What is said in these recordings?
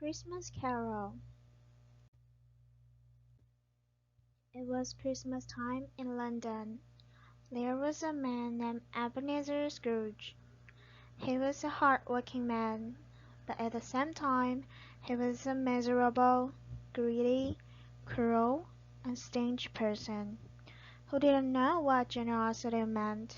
Christmas Carol. It was Christmas time in London. There was a man named Ebenezer Scrooge. He was a hard-working man, but at the same time he was a miserable, greedy, cruel, and stingy person who didn't know what generosity meant.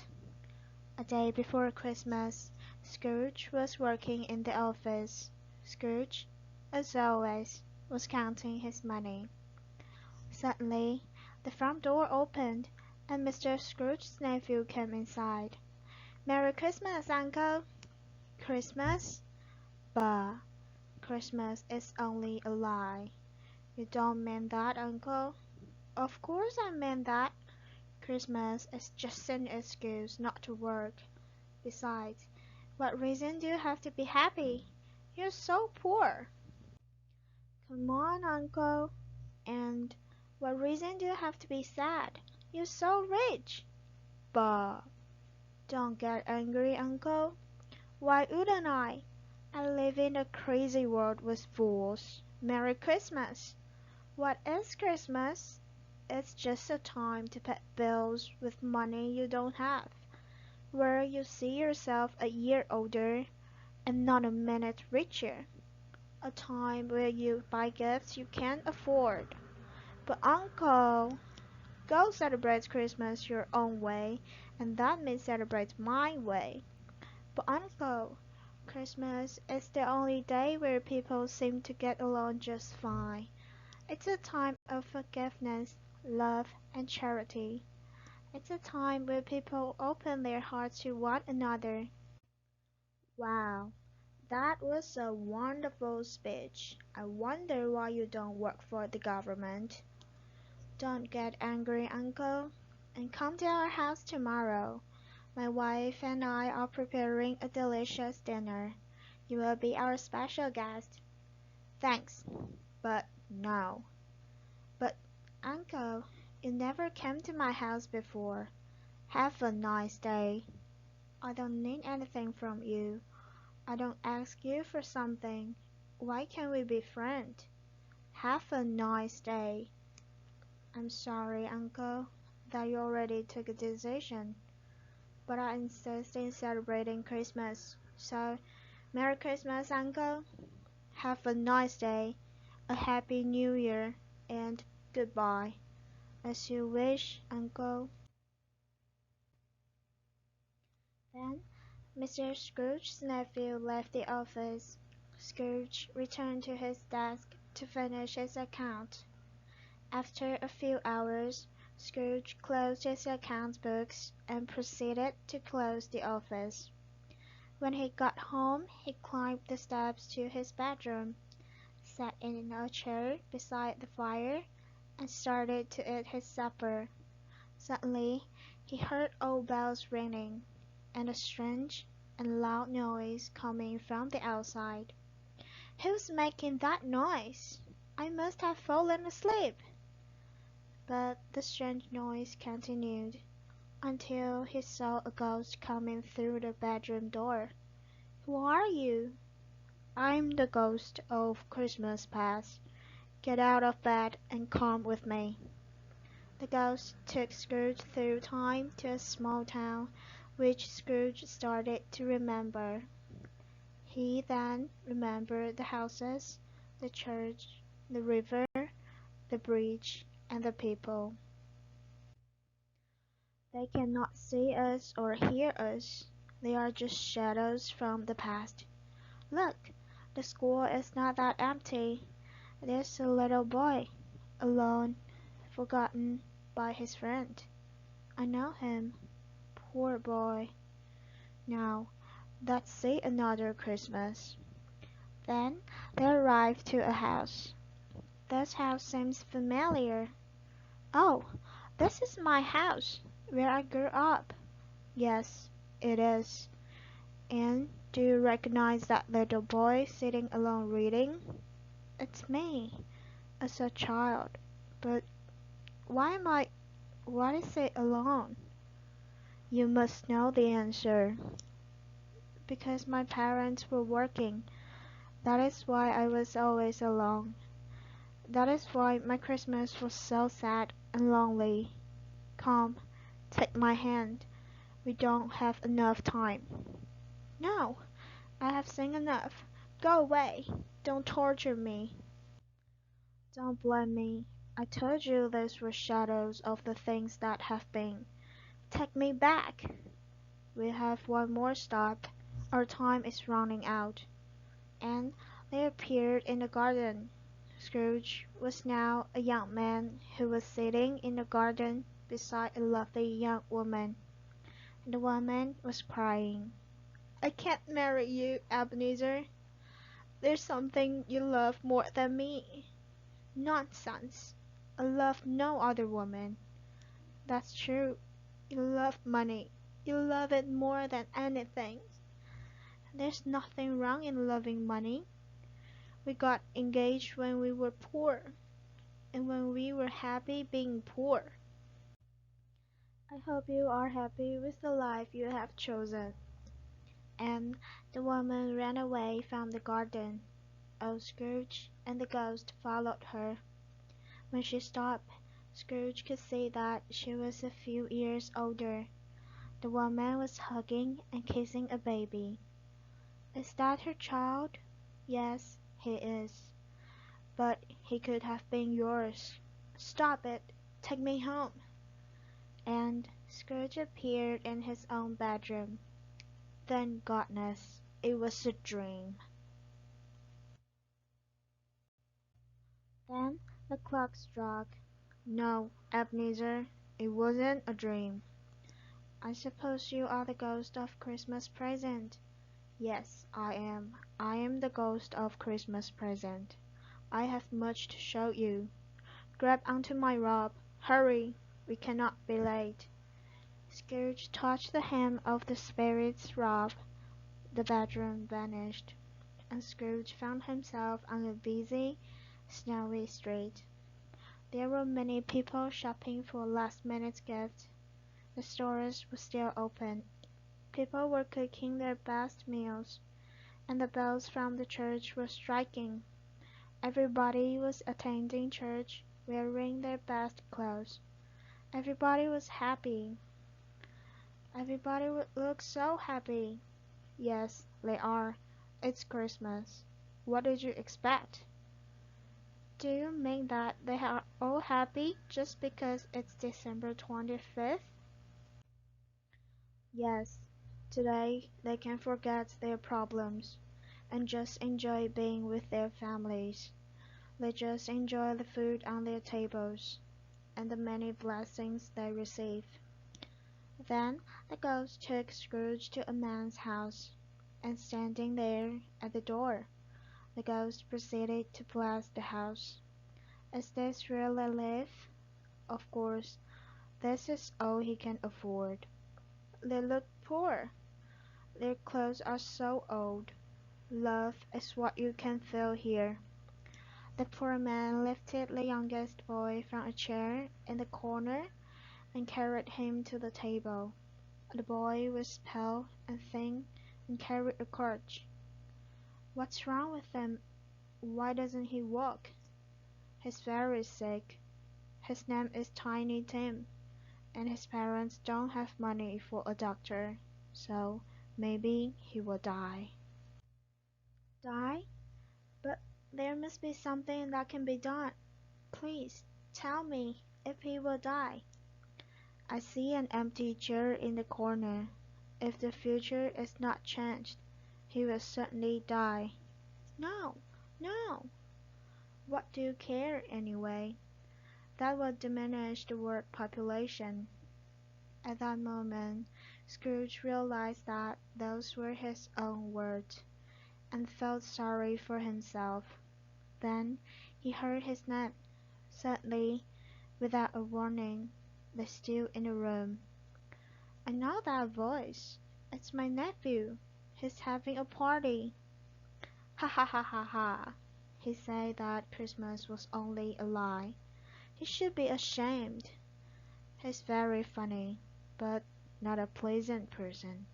A day before Christmas, Scrooge was working in the office. Scrooge, as always, was counting his money. Suddenly, the front door opened, and Mr. Scrooge's nephew came inside. "Merry Christmas, Uncle!" "Christmas? Bah! Christmas is only a lie." "You don't mean that, Uncle?" "Of course I mean that. Christmas is just an excuse not to work. Besides, what reason do you have to be happy? You're so poor." "Come on, Uncle. And what reason do you have to be sad? You're so rich." "Bah! Don't get angry, Uncle. Why wouldn't I? I live in a crazy world with fools. Merry Christmas." "What is Christmas?" "It's just a time to pay bills with money you don't have, where you see yourself a year older and not a minute richer. A time where you buy gifts you can't afford." "But Uncle—" "Go celebrate Christmas your own way, and let me celebrate my way." "But Uncle, Christmas is the only day where people seem to get along just fine. It's a time of forgiveness, love, and charity. It's a time where people open their hearts to one another." "Wow, that was a wonderful speech. I wonder why you don't work for the government." "Don't get angry, Uncle, and come to our house tomorrow. My wife and I are preparing a delicious dinner. You will be our special guest." "Thanks, but no." "But, Uncle, you never came to my house before. Have a nice day." "I don't need anything from you. I don't ask you for something. Why can't we be friends? Have a nice day." "I'm sorry, Uncle, that you already took a decision, but I insist in celebrating Christmas. So, Merry Christmas, Uncle. Have a nice day, a Happy New Year, and goodbye." "As you wish, Uncle." Then Mr. Scrooge's nephew left the office. Scrooge returned to his desk to finish his account. After a few hours, Scrooge closed his account books and proceeded to close the office. When he got home he climbed the steps to his bedroom, sat in a chair beside the fire, and started to eat his supper. Suddenly he heard old bells ringing, and a strange and loud noise coming from the outside. "Who's making that noise? I must have fallen asleep." But the strange noise continued until he saw a ghost coming through the bedroom door. "Who are you?" "I'm the ghost of Christmas past. Get out of bed and come with me." The ghost took Scrooge through time to a small town which Scrooge started to remember. He then remembered the houses, the church, the river, the bridge, and the people. "They cannot see us or hear us. They are just shadows from the past. Look, the school is not that empty. There's a little boy, alone, forgotten by his friend. I know him. Poor boy. Now, let's see another Christmas." Then they arrived to a house. "This house seems familiar." "Oh, this is my house, where I grew up." "Yes, it is. And do you recognize that little boy sitting alone reading?" "It's me, as a child. But why is it alone?" "You must know the answer." "Because my parents were working. That is why I was always alone. That is why my Christmas was so sad and lonely. Come, take my hand. We don't have enough time. No, I have seen enough. Go away. Don't torture me. Don't blame me. I told you those were shadows of the things that have been. Take me back. We have one more stop. Our time is running out. And they appeared in the garden. Scrooge was now a young man who was sitting in the garden beside a lovely young woman. And the woman was crying. I can't marry you, Ebenezer. There's something you love more than me. Nonsense. I love no other woman. That's true. You love money. You love it more than anything. There's nothing wrong in loving money. We got engaged when we were poor, and when we were happy being poor. I hope you are happy with the life you have chosen. And the woman ran away from the garden. Old Scrooge and the ghost followed her. When she stopped, Scrooge could see that she was a few years older. The woman was hugging and kissing a baby. Is that her child? Yes, he is. But he could have been yours. Stop it! Take me home! And Scrooge appeared in his own bedroom. Thank goodness, it was a dream. Then the clock struck. No, Ebenezer, it wasn't a dream. I suppose you are the ghost of Christmas present. Yes, I am. I am the ghost of Christmas present. I have much to show you. Grab onto my robe. Hurry, we cannot be late. Scrooge touched the hem of the spirit's robe. The bedroom vanished, and Scrooge found himself on a busy, snowy street. There were many people shopping for last-minute gifts. The stores were still open. People were cooking their best meals, and the bells from the church were striking. Everybody was attending church, wearing their best clothes. Everybody was happy. Everybody would look so happy. Yes, they are. It's Christmas. What did you expect? Do you mean that they are all happy just because it's December 25th? Yes. Today they can forget their problems and just enjoy being with their families. They just enjoy the food on their tables and the many blessings they receive. Then the ghost took Scrooge to a man's house, and standing there at the door, the ghost proceeded to bless the house. Is this really life? Of course, this is all he can afford. They look poor. Their clothes are so old. Love is what you can feel here. The poor man lifted the youngest boy from a chair in the corner and carried him to the table. The boy was pale and thin and carried a crutch. What's wrong with him? Why doesn't he walk? He's very sick. His name is Tiny Tim, and his parents don't have money for a doctor, so maybe he will die. Die? But there must be something that can be done. Please, tell me if he will die. I see an empty chair in the corner. If the future is not changed, he will certainly die. No, no. What do you care anyway? That will diminish the world population. At that moment, Scrooge realized that those were his own words, and felt sorry for himself. Then he heard his name. Suddenly, without a warning, they stood in the room. I know that voice. It's my nephew. He's having a party. Ha ha ha ha ha. He said that Christmas was only a lie. He should be ashamed. He's very funny, but not a pleasant person.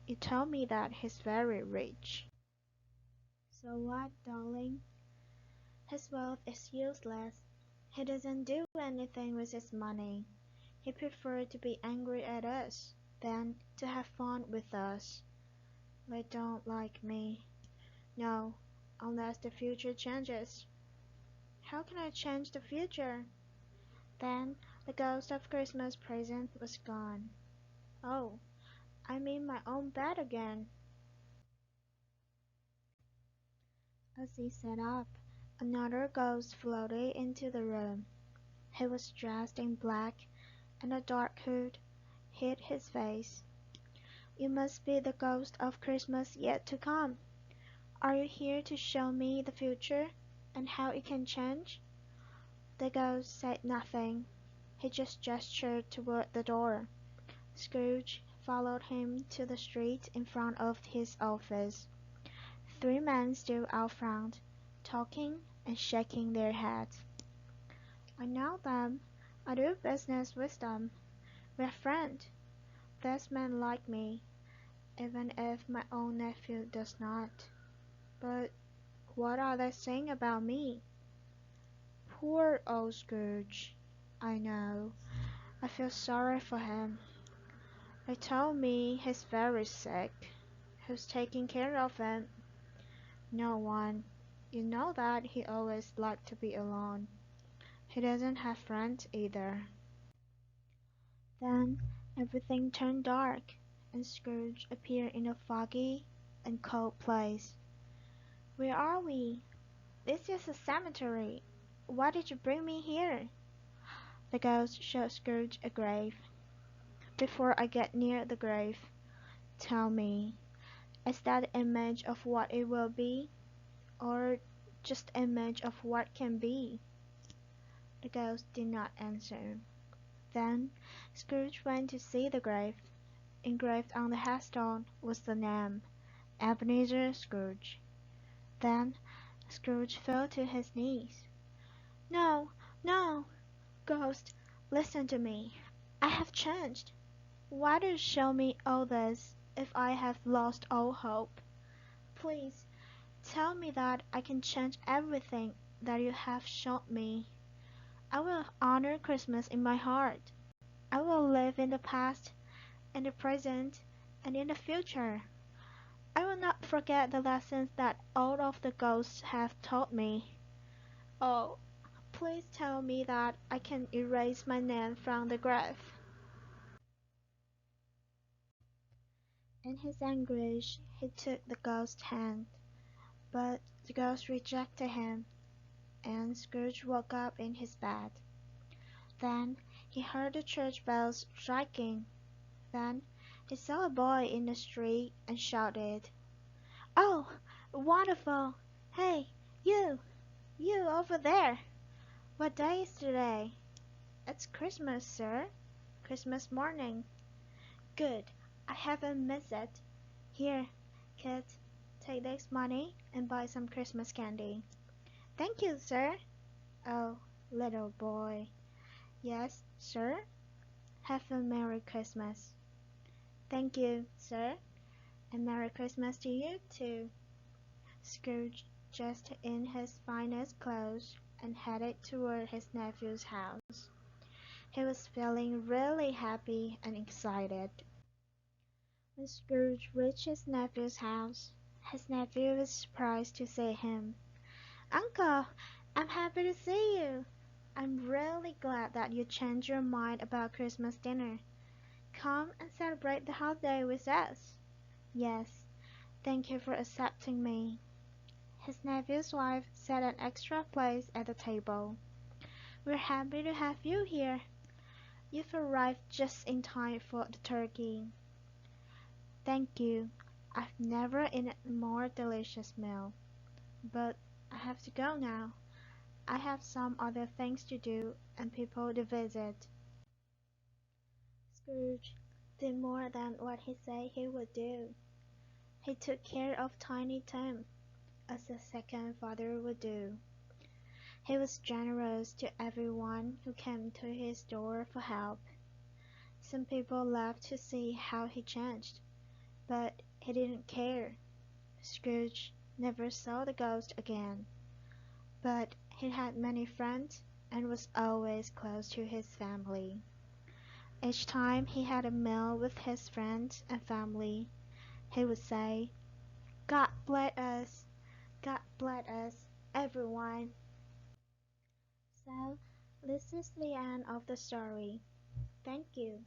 You told me that he's very rich. So what, darling? His wealth is useless. He doesn't do anything with his money. He prefers to be angry at us than to have fun with us. They don't like me. No, unless the future changes. How can I change the future? Then the ghost of Christmas present was gone. Oh, I'm in my own bed again. As he sat up, another ghost floated into the room. He was dressed in black, and a dark hood hid his face. You must be the ghost of Christmas yet to come. Are you here to show me the future, and how it can change? The ghost said nothing. He just gestured toward the door. Scrooge followed him to the street in front of his office. Three men stood out front, talking and shaking their heads. I know them. I do business with them. We're friends. These men like me, even if my own nephew does not. But what are they saying about me? Poor old Scrooge. I know. I feel sorry for him. They told me he's very sick. Who's taking care of him? No one. You know that he always liked to be alone. He doesn't have friends either. Then everything turned dark, and Scrooge appeared in a foggy and cold place. Where are we? This is a cemetery. Why did you bring me here? The ghost showed Scrooge a grave. Before I get near the grave, tell me, is that image of what it will be, or just image of what can be? The ghost did not answer. Then Scrooge went to see the grave. Engraved on the headstone was the name, Ebenezer Scrooge. Then Scrooge fell to his knees. No, no, ghost, listen to me. I have changed. Why do you show me all this if I have lost all hope? Please tell me that I can change everything that you have shown me. I will honor Christmas in my heart. I will live in the past, in the present, and in the future. I will not forget the lessons that all of the ghosts have taught me. Oh, please tell me that I can erase my name from the grave. In his anguish, he took the ghost's hand, but the ghost rejected him, and Scrooge woke up in his bed. Then he heard the church bells striking. Then he saw a boy in the street and shouted, "Oh, wonderful! Hey, you over there! What day is today?" "It's Christmas, sir. Christmas morning." "Good. I haven't missed it. Here, kid, take this money and buy some Christmas candy." "Thank you, sir." "Oh, little boy." "Yes, sir. Have a Merry Christmas." "Thank you, sir. And Merry Christmas to you, too." Scrooge dressed in his finest clothes and headed toward his nephew's house. He was feeling really happy and excited. When Scrooge reached his nephew's house, his nephew was surprised to see him. "Uncle, I'm happy to see you. I'm really glad that you changed your mind about Christmas dinner. Come and celebrate the holiday with us." "Yes, thank you for accepting me." His nephew's wife set an extra place at the table. "We're happy to have you here. You've arrived just in time for the turkey." "Thank you. I've never eaten a more delicious meal. But I have to go now. I have some other things to do and people to visit." Scrooge did more than what he said he would do. He took care of Tiny Tim, as a second father would do. He was generous to everyone who came to his door for help. Some people laughed to see how he changed, but he didn't care. Scrooge never saw the ghost again, but he had many friends and was always close to his family. Each time he had a meal with his friends and family, he would say, "God bless us! God bless us, everyone!" So, this is the end of the story. Thank you.